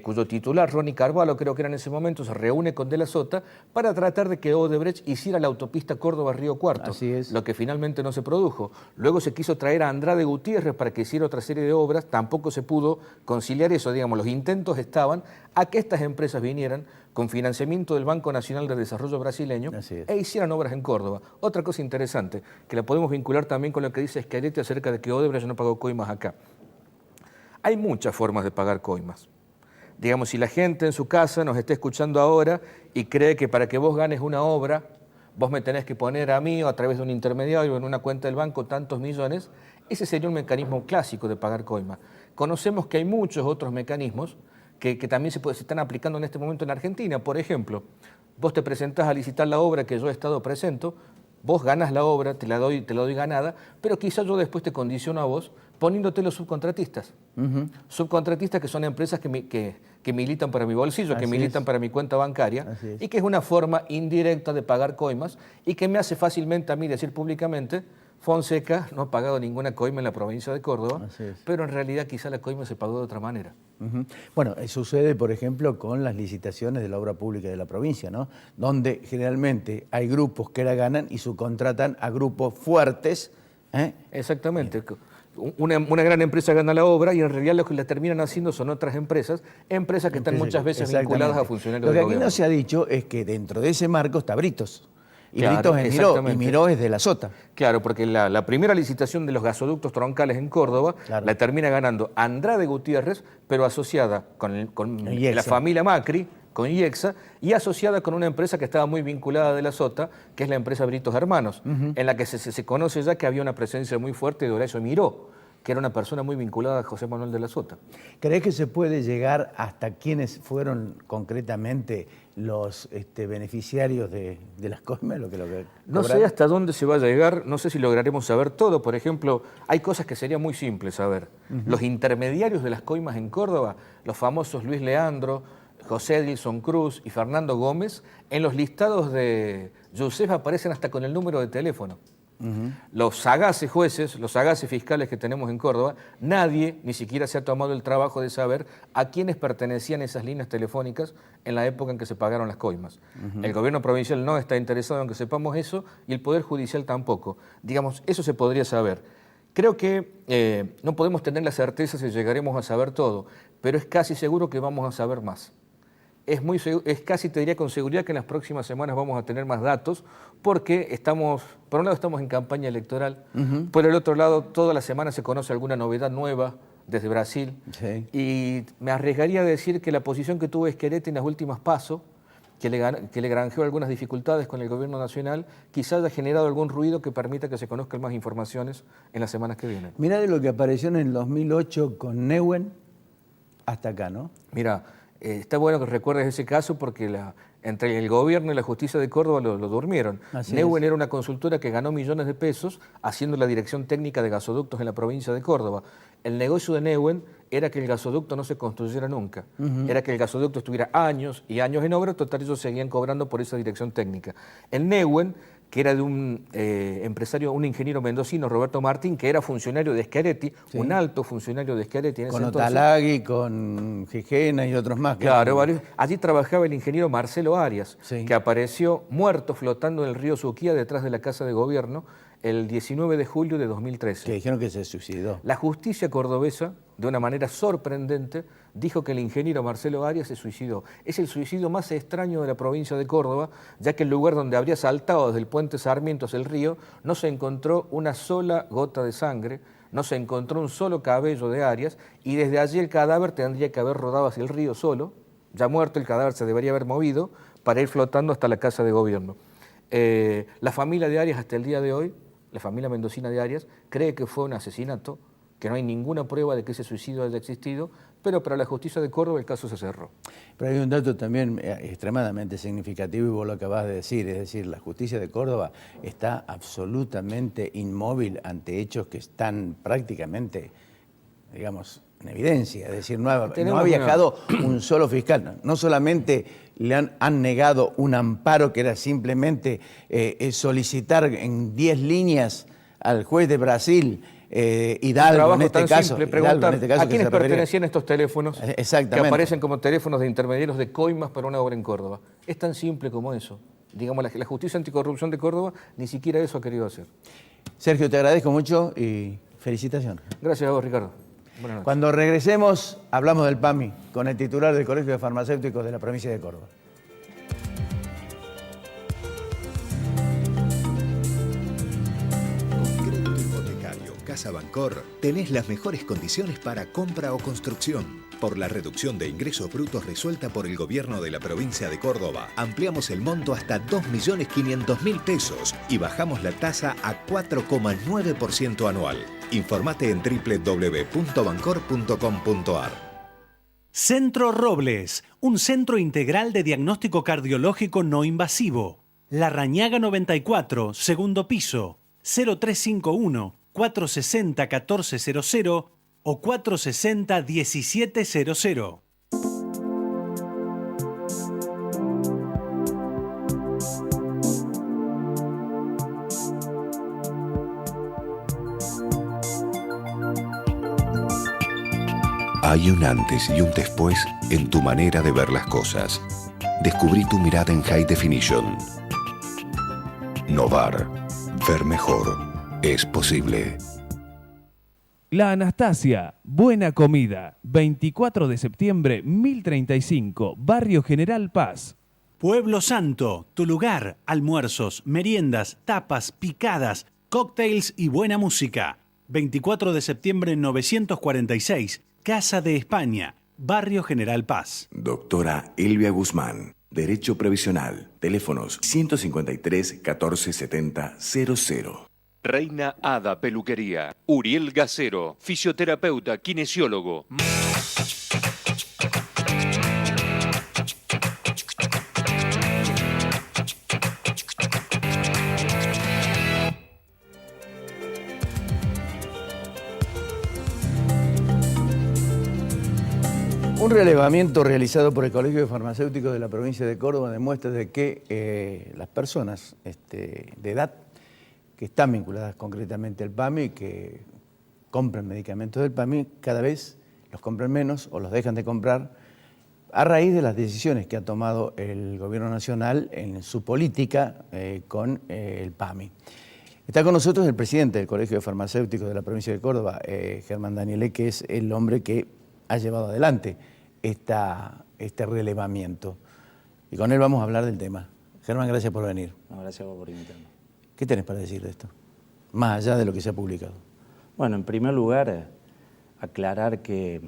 cuyo titular, Ronnie Carvalho, creo que era en ese momento, se reúne con De la Sota para tratar de que Odebrecht hiciera la autopista Córdoba-Río Cuarto, lo que finalmente no se produjo. Luego se quiso traer a Andrade Gutiérrez para que hiciera otra serie de obras, tampoco se pudo conciliar eso, digamos, los intentos estaban a que estas empresas vinieran con financiamiento del Banco Nacional de Desarrollo brasileño e hicieran obras en Córdoba. Otra cosa interesante, que la podemos vincular también con lo que dice Schiaretti acerca de que Odebrecht no pagó coimas acá. Hay muchas formas de pagar coimas. Digamos, si la gente en su casa nos está escuchando ahora y cree que para que vos ganes una obra, vos me tenés que poner a mí o a través de un intermediario en una cuenta del banco tantos millones, ese sería un mecanismo clásico de pagar coima. Conocemos que hay muchos otros mecanismos que también se están aplicando en este momento en Argentina. Por ejemplo, vos te presentás a licitar la obra que yo he estado presento, vos ganas la obra, te la doy ganada, pero quizás yo después te condiciono a vos poniéndote los subcontratistas. Subcontratistas que son empresas que militan para mi bolsillo, que militan para mi cuenta bancaria, y que es una forma indirecta de pagar coimas y que me hace fácilmente a mí decir públicamente: Fonseca no ha pagado ninguna coima en la provincia de Córdoba, pero en realidad quizá la coima se pagó de otra manera. Bueno, sucede, por ejemplo, con las licitaciones de la obra pública de la provincia, ¿no? Donde generalmente hay grupos que la ganan y subcontratan a grupos fuertes. Exactamente. Una gran empresa gana la obra y en realidad lo que la terminan haciendo son otras empresas que están muchas veces vinculadas a funcionarios del gobierno. Lo que aquí no se ha dicho es que dentro de ese marco está Britos. Y Britos es Miró, y Miró es De la Sota. Claro, porque la primera licitación de los gasoductos troncales en Córdoba la termina ganando Andrade Gutiérrez, pero asociada con la familia Macri, con IEXA, y asociada con una empresa que estaba muy vinculada a De la Sota, que es la empresa Britos Hermanos, en la que se conoce ya que había una presencia muy fuerte de Horacio Miró, que era una persona muy vinculada a José Manuel De la Sota. ¿Crees que se puede llegar hasta quiénes fueron concretamente los beneficiarios de las coimas? No sé hasta dónde se va a llegar, no sé si lograremos saber todo. Por ejemplo, hay cosas que sería muy simple saber. Los intermediarios de las coimas en Córdoba, los famosos Luis Leandro, José Edilson Cruz y Fernando Gómez, en los listados de Yusef aparecen hasta con el número de teléfono. Los sagaces jueces, los sagaces fiscales que tenemos en Córdoba, nadie ni siquiera se ha tomado el trabajo de saber a quiénes pertenecían esas líneas telefónicas en la época en que se pagaron las coimas. El gobierno provincial no está interesado en que sepamos eso y el Poder Judicial tampoco. Digamos, eso se podría saber. Creo que no podemos tener la certeza si llegaremos a saber todo, pero es casi seguro que vamos a saber más. Es casi, te diría con seguridad, que en las próximas semanas vamos a tener más datos, porque por un lado estamos en campaña electoral, por el otro lado toda la semana se conoce alguna novedad nueva desde Brasil, y me arriesgaría a decir que la posición que tuvo Schiaretti en las últimas PASO, que le granjeó algunas dificultades con el gobierno nacional, quizás haya generado algún ruido que permita que se conozcan más informaciones en las semanas que vienen. Mirá de lo que apareció en el 2008 con Neuwen hasta acá, ¿no? Mira, está bueno que recuerdes ese caso porque entre el gobierno y la justicia de Córdoba lo durmieron. Neuwen era una consultora que ganó millones de pesos haciendo la dirección técnica de gasoductos en la provincia de Córdoba. El negocio de Neuwen era que el gasoducto no se construyera nunca. Era que el gasoducto estuviera años y años en obra, total ellos seguían cobrando por esa dirección técnica. El Neuwen, que era de un empresario, un ingeniero mendocino, Roberto Martín, que era funcionario de Schiaretti, un alto funcionario de Schiaretti en ese entonces. Con Otalagui, con Gijena y otros más. Claro, allí trabajaba el ingeniero Marcelo Arias, que apareció muerto flotando en el río Suquía detrás de la Casa de Gobierno el 19 de julio de 2013. Que dijeron que se suicidó. La justicia cordobesa, de una manera sorprendente, dijo que el ingeniero Marcelo Arias se suicidó. Es el suicidio más extraño de la provincia de Córdoba, ya que el lugar donde habría saltado desde el puente Sarmiento hacia el río no se encontró una sola gota de sangre, no se encontró un solo cabello de Arias, y desde allí el cadáver tendría que haber rodado hacia el río solo. Ya muerto, el cadáver se debería haber movido para ir flotando hasta la casa de gobierno. La familia de Arias hasta el día de hoy, la familia mendocina de Arias, cree que fue un asesinato, que no hay ninguna prueba de que ese suicidio haya existido, pero para la justicia de Córdoba el caso se cerró. Pero hay un dato también extremadamente significativo y vos lo acabás de decir, es decir, la justicia de Córdoba está absolutamente inmóvil ante hechos que están prácticamente, digamos, en evidencia, es decir, no ha viajado un solo fiscal, no solamente le han negado un amparo que era simplemente solicitar en 10 líneas al juez de Brasil, Hidalgo en este caso. Preguntar a quiénes pertenecían estos teléfonos que aparecen como teléfonos de intermediarios de coimas para una obra en Córdoba. Es tan simple como eso. Digamos, la justicia anticorrupción de Córdoba ni siquiera eso ha querido hacer. Sergio, te agradezco mucho y felicitaciones. Gracias a vos, Ricardo. Cuando regresemos, hablamos del PAMI con el titular del Colegio de Farmacéuticos de la provincia de Córdoba. Con crédito hipotecario Casa Bancor tenés las mejores condiciones para compra o construcción. Por la reducción de ingresos brutos resuelta por el gobierno de la provincia de Córdoba, ampliamos el monto hasta 2.500.000 pesos y bajamos la tasa a 4,9% anual. Informate en www.bancor.com.ar. Centro Robles, un centro integral de diagnóstico cardiológico no invasivo. La Rañaga 94, segundo piso, 0351-460-1400 o 460-1700. Hay un antes y un después en tu manera de ver las cosas. Descubrí tu mirada en High Definition. Novar. Ver mejor. Es posible. La Anastasia, buena comida, 24 de septiembre, 1035, Barrio General Paz. Pueblo Santo, tu lugar, almuerzos, meriendas, tapas, picadas, cócteles y buena música. 24 de septiembre 946, Casa de España, Barrio General Paz. Doctora Elvia Guzmán, Derecho Previsional, teléfonos 153 1470 00. Reina Hada Peluquería. Uriel Gacero, fisioterapeuta, kinesiólogo. Un relevamiento realizado por el Colegio de Farmacéuticos de la provincia de Córdoba demuestra de que las personas de edad que están vinculadas concretamente al PAMI, que compran medicamentos del PAMI, cada vez los compran menos o los dejan de comprar a raíz de las decisiones que ha tomado el Gobierno Nacional en su política con el PAMI. Está con nosotros el presidente del Colegio de Farmacéuticos de la provincia de Córdoba, Germán Danielé, que es el hombre que ha llevado adelante este relevamiento. Y con él vamos a hablar del tema. Germán, gracias por venir. No, gracias a vos por invitarme. ¿Qué tenés para decir de esto? Más allá de lo que se ha publicado. Bueno, en primer lugar, aclarar que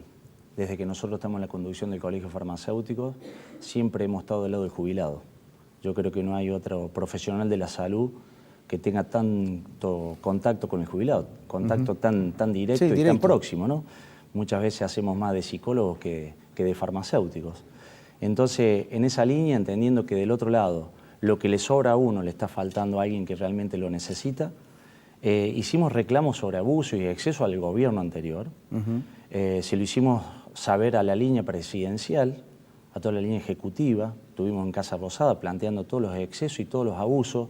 desde que nosotros estamos en la conducción del Colegio Farmacéutico, siempre hemos estado del lado del jubilado. Yo creo que no hay otro profesional de la salud que tenga tanto contacto con el jubilado, contacto tan directo y tan próximo, ¿no? Muchas veces hacemos más de psicólogos que de farmacéuticos. Entonces, en esa línea, entendiendo que del otro lado, lo que le sobra a uno le está faltando a alguien que realmente lo necesita, hicimos reclamos sobre abuso y exceso al gobierno anterior. Se lo hicimos saber a la línea presidencial, a toda la línea ejecutiva. Estuvimos en Casa Rosada planteando todos los excesos y todos los abusos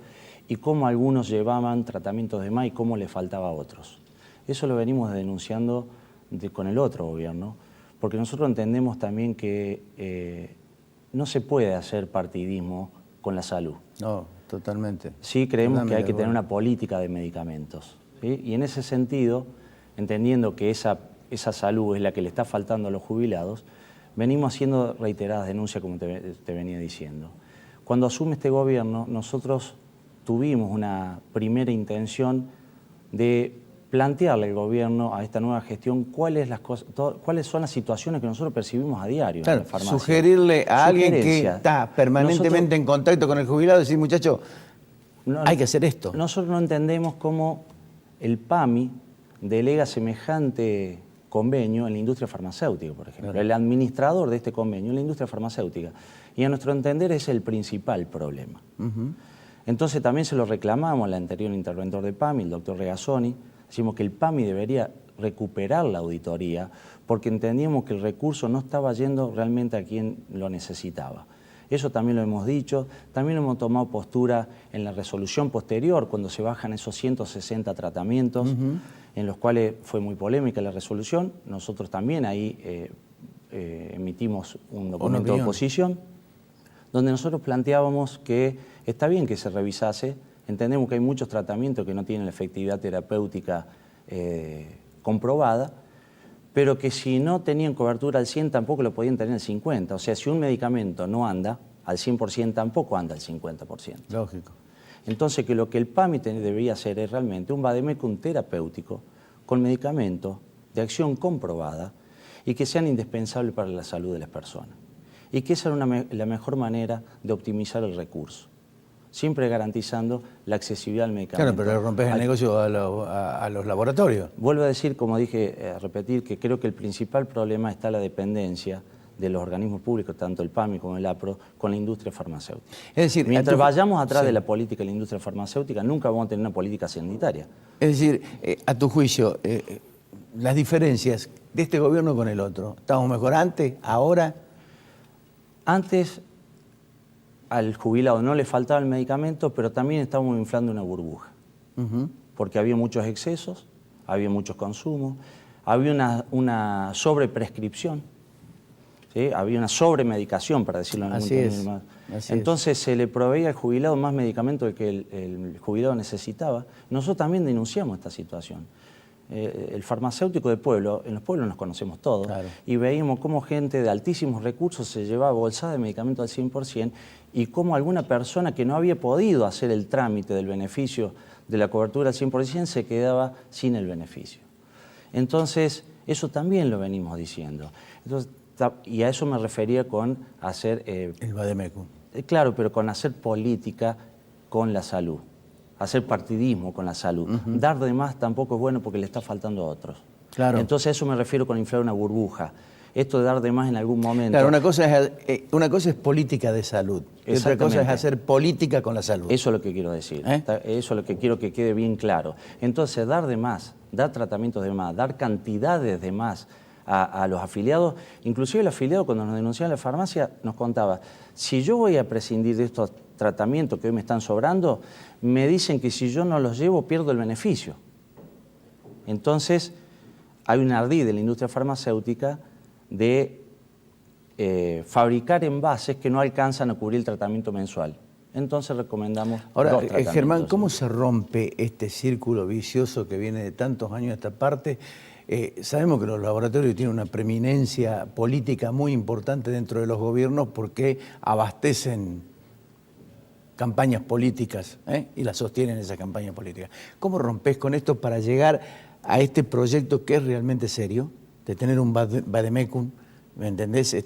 y cómo algunos llevaban tratamientos de más y cómo le faltaba a otros. Eso lo venimos denunciando con el otro gobierno, porque nosotros entendemos también que no se puede hacer partidismo con la salud. No. Totalmente. Sí creemos Totalmente que hay que de tener acuerdo. una política de medicamentos, ¿sí? Y en ese sentido, entendiendo que esa salud es la que le está faltando a los jubilados, venimos haciendo reiteradas denuncias, como te venía diciendo. Cuando asume este gobierno, nosotros tuvimos una primera intención de plantearle al gobierno, a esta nueva gestión, cuáles son las situaciones que nosotros percibimos a diario en Claro, la farmacia. sugerirle a alguien que Sugerencia. está permanentemente en contacto con el jubilado, decir, muchacho, hay que hacer esto. Nosotros no entendemos cómo el PAMI delega semejante convenio en la industria farmacéutica, por ejemplo. El administrador de este convenio en la industria farmacéutica. Y a nuestro entender es el principal problema. Entonces también se lo reclamamos al anterior interventor de PAMI, el doctor Regazzoni. Decimos que el PAMI debería recuperar la auditoría porque entendíamos que el recurso no estaba yendo realmente a quien lo necesitaba. Eso también lo hemos dicho, también hemos tomado postura en la resolución posterior cuando se bajan esos 160 tratamientos, en los cuales fue muy polémica la resolución. Nosotros también ahí emitimos un documento de oposición, donde nosotros planteábamos que está bien que se revisase. Entendemos que hay muchos tratamientos que no tienen la efectividad terapéutica comprobada, pero que si no tenían cobertura al 100 tampoco lo podían tener al 50%. O sea, si un medicamento no anda al 100%, tampoco anda al 50%. Lógico. Entonces, que lo que el PAMI debería hacer es realmente un vademecum terapéutico con medicamentos de acción comprobada y que sean indispensables para la salud de las personas. Y que esa era la mejor manera de optimizar el recurso, siempre garantizando la accesibilidad al medicamento. Claro, pero le rompes el negocio a los laboratorios. Vuelvo a decir, como dije, a repetir, que creo que el principal problema está la dependencia de los organismos públicos, tanto el PAMI como el APRO, con la industria farmacéutica. Es decir, mientras vayamos atrás de la política de la industria farmacéutica, nunca vamos a tener una política sanitaria. Es decir, a tu juicio, las diferencias de este gobierno con el otro, ¿estamos mejor antes, ahora? Antes al jubilado no le faltaba el medicamento, pero también estábamos inflando una burbuja, porque había muchos excesos, había muchos consumos, había una sobreprescripción, ¿sí? Había una sobremedicación, para decirlo en algún término más. Entonces se le proveía al jubilado más medicamento del que el jubilado necesitaba. Nosotros también denunciamos esta situación. El farmacéutico de pueblo, en los pueblos nos conocemos todos, y veíamos cómo gente de altísimos recursos se llevaba bolsada de medicamento al 100% y cómo alguna persona que no había podido hacer el trámite del beneficio de la cobertura al 100% se quedaba sin el beneficio. Entonces, eso también lo venimos diciendo. Entonces, y a eso me refería con hacer... el vademecum. Claro, pero con hacer política con la salud. Hacer partidismo con la salud. Dar de más tampoco es bueno porque le está faltando a otros. Claro. Entonces a eso me refiero con inflar una burbuja. Esto de dar de más en algún momento... Claro, una cosa es política de salud y otra cosa es hacer política con la salud. Eso es lo que quiero decir. Eso es lo que quiero que quede bien claro. Entonces dar de más, dar tratamientos de más, dar cantidades de más a los afiliados, inclusive el afiliado cuando nos denunciaba en la farmacia nos contaba, si yo voy a prescindir de estos tratamientos que hoy me están sobrando, me dicen que si yo no los llevo pierdo el beneficio. Entonces hay un ardid de la industria farmacéutica de fabricar envases que no alcanzan a cubrir el tratamiento mensual. Entonces recomendamos Ahora, dos Germán, ¿cómo se rompe este círculo vicioso que viene de tantos años a esta parte? Sabemos que los laboratorios tienen una preeminencia política muy importante dentro de los gobiernos porque abastecen campañas políticas y las sostienen esas campañas políticas. ¿Cómo rompes con esto para llegar a este proyecto que es realmente serio, de tener un vademecum, ¿me entendés?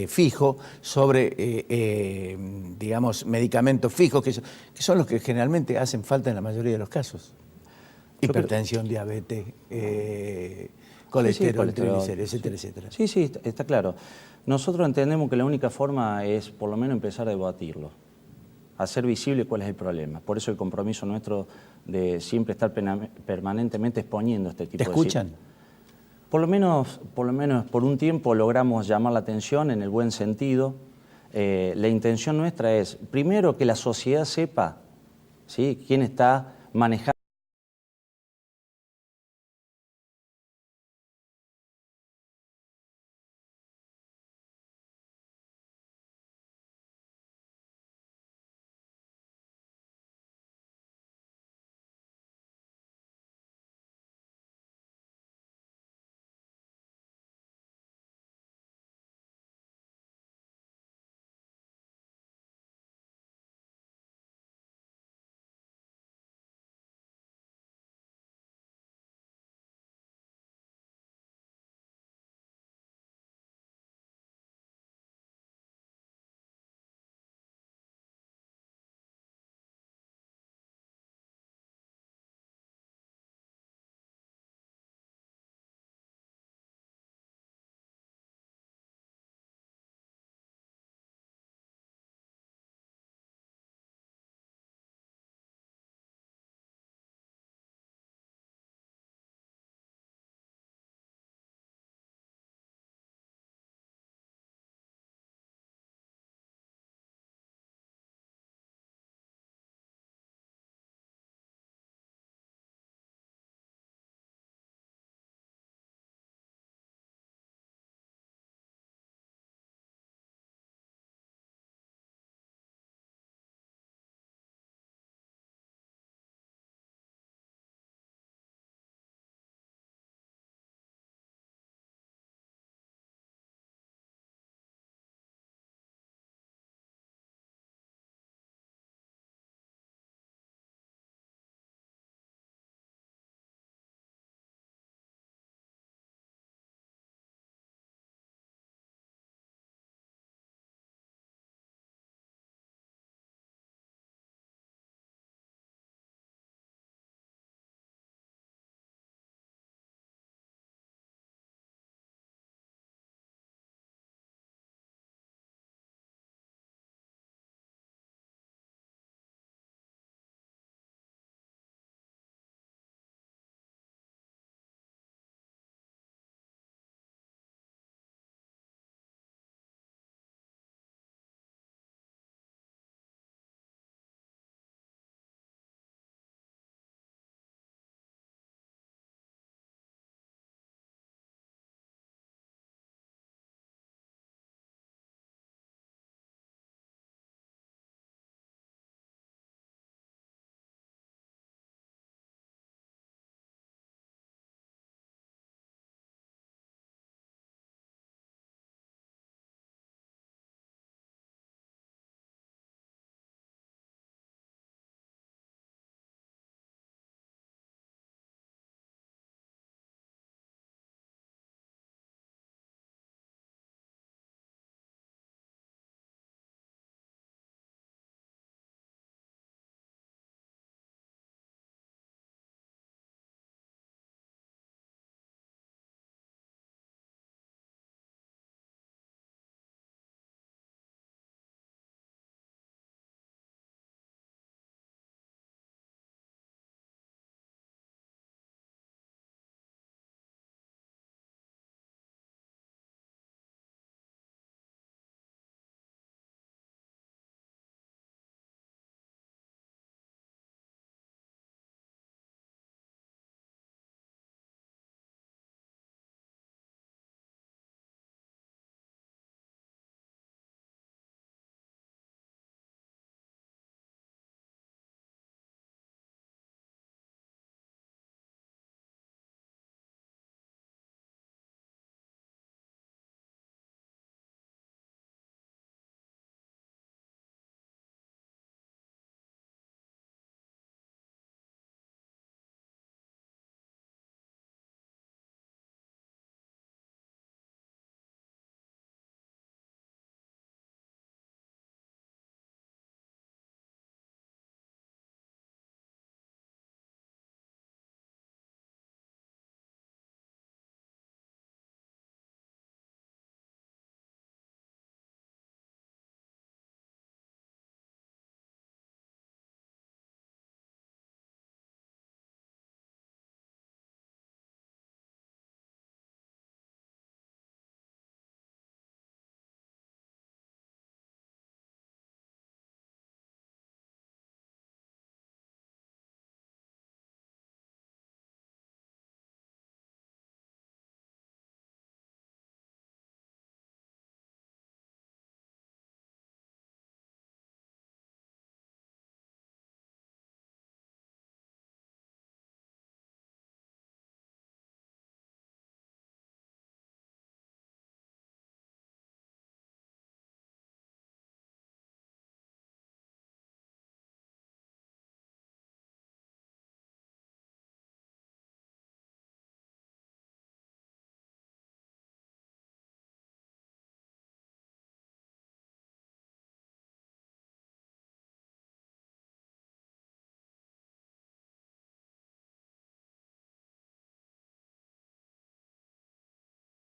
Fijo sobre, digamos, medicamentos fijos, que son los que generalmente hacen falta en la mayoría de los casos? Hipertensión, diabetes, colesterol, triglicéridos, etcétera, etcétera. Sí, sí, está claro. Nosotros entendemos que la única forma es, por lo menos, empezar a debatirlo, hacer visible cuál es el problema. Por eso el compromiso nuestro de siempre estar permanentemente exponiendo este tipo de situaciones. ¿Te escuchan? Por lo menos por un tiempo logramos llamar la atención en el buen sentido. La intención nuestra es, primero, que la sociedad sepa, ¿sí?, quién está manejando